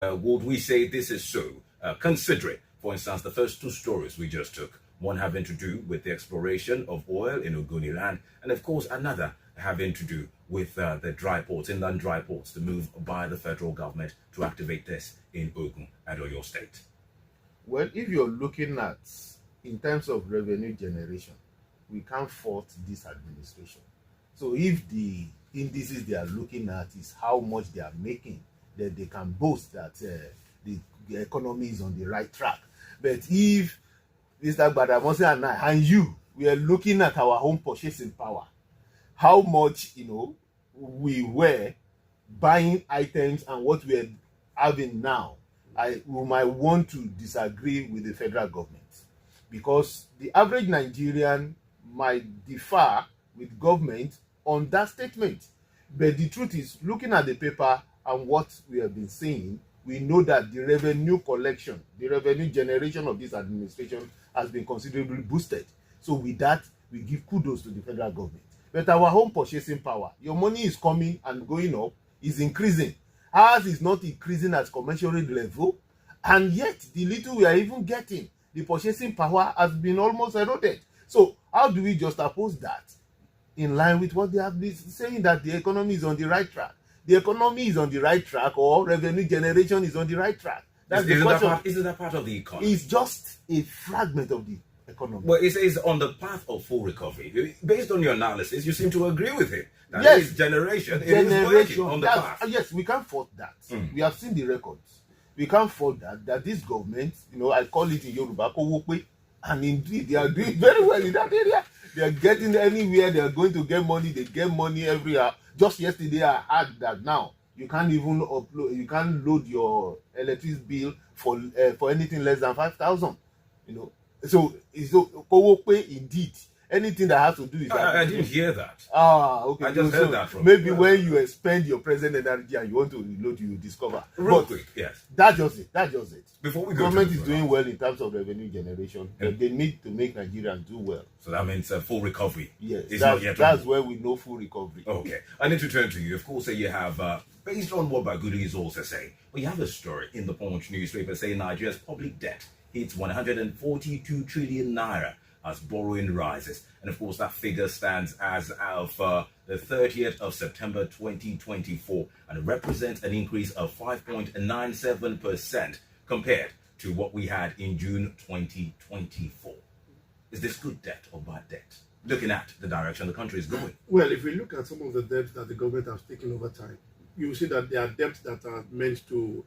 Would we say this is so? Considering, for instance, the first two stories we just took, one having to do with the exploration of oil in Ogoni land, and of course another having to do with the dry ports, inland dry ports, the move by the federal government to activate this in Ogun and Oyo State. Well, if you're looking at in terms of revenue generation, we can't fault this administration. So if the indices they are looking at is how much they are making, then they can boast that the economy is on the right track. But if Mr. Badamose and I and you, we are looking at our own purchasing power, how much we were buying items and what we are having now, we might want to disagree with the federal government, because the average Nigerian might differ with government on that statement. But the truth is, looking at the paper and what we have been saying, we know that the revenue collection, the revenue generation of this administration has been considerably boosted. So with that, we give kudos to the federal government. But our home purchasing power, your money is coming and going up, is increasing. Ours is not increasing at commensurate level, and yet the little we are even getting, the purchasing power has been almost eroded. So how do we just oppose that in line with what they have been saying, that the economy is on the right track? The economy is on the right track, or revenue generation is on the right track? That's the question. Isn't that part of the economy? It's just a fragment of the economy. Well, it is on the path of full recovery. Based on your analysis, you seem to agree with him. That Yes, is generation. It is working on the path. Yes, we can't fault that. We have seen the records. We can't fault that this government, I call it in Yoruba, kowope, and indeed they are doing very well in that area. They are getting anywhere they are going to get money. They get money every hour. Just yesterday I heard that now you can't even upload, you can't load your electricity bill for anything less than 5,000. So kowope indeed. Anything that has to do with that. I didn't hear that. Okay. I just heard that from maybe when you expend your present energy and you want to reload, you discover. Real quick, yes. That's just it. Before we go, government is doing well in terms of revenue generation, but they need to make Nigerians do well. So that means full recovery. Yes, that's where we know full recovery. Okay, I need to turn to you. Of course, you have, based on what Bagudi is also saying, you have a story in the Punch newspaper saying Nigeria's public debt hits 142 trillion naira as borrowing rises. And of course, that figure stands as of the 30th of September 2024 and represents an increase of 5.97% compared to what we had in June 2024. Is this good debt or bad debt, looking at the direction the country is going? Well, if we look at some of the debts that the government has taken over time, you will see that there are debts that are meant to